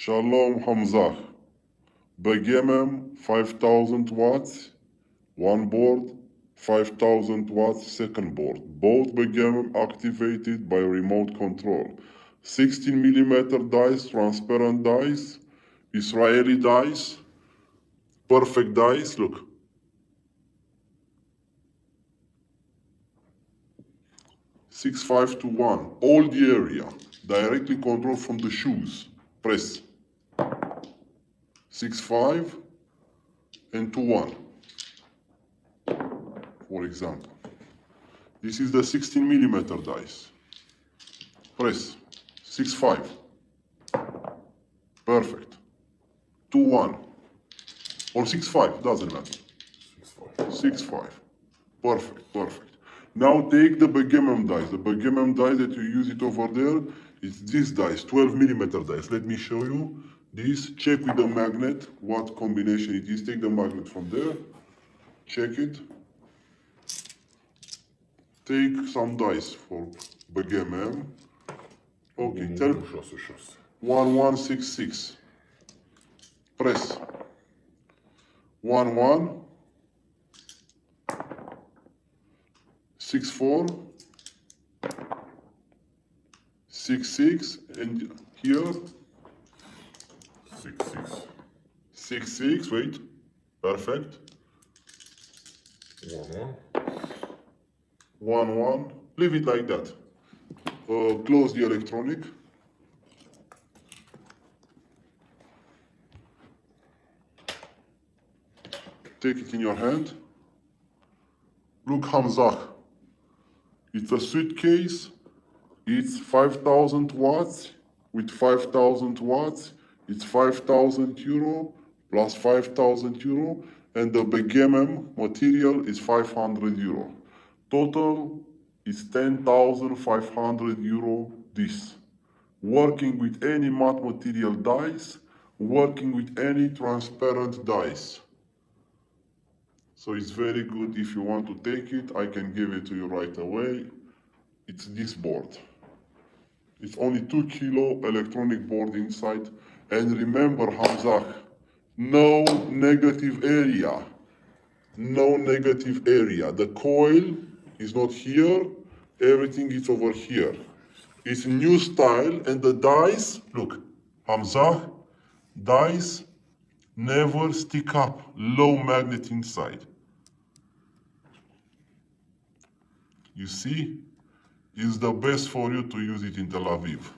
Shalom Hamzah. Backgammon 5000 watts, one board, 5000 watts second board. Both backgammon activated by remote control. 16mm dice, transparent dice, Israeli dice, perfect dice, look. Six, 5 to 1, all the area, directly controlled from the shoes. Press. 6, 5 and 2, 1. For example, this is the 16mm dice. Press. 6, 5. Perfect. 2, 1. Or 6, 5, doesn't matter. 6, 5. Perfect, perfect. Now take the backgammon dice. The backgammon dice that you use it over there, it's this dice, 12mm dice. Let me show you this. Check with the magnet what combination it is. Take the magnet from there. Check it. Take some dice for backgammon. Okay, tell 1166. Press. 1, 1. 6, 4, 6, 6, and here 6, 6. 6, 6, wait, perfect. 1, 1, 1, leave it like that. Close the electronic. Take it in your hand. Look, Hamzah. It's a suitcase, it's 5000 watts, with 5000 watts, it's 5,000 euro, plus 5,000 euro, and the backgammon material is 500 euro. Total is 10,500 euro this. Working with any matte material dice, working with any transparent dice. So it's very good. If you want to take it, I can give it to you right away. It's this board. It's only 2 kilo electronic board inside. And remember, Hamzah, no negative area. No negative area. The coil is not here. Everything is over here. It's new style, and the dice, look, Hamzah, dice never stick up. Low magnet inside. You see, it's the best for you to use it in Tel Aviv.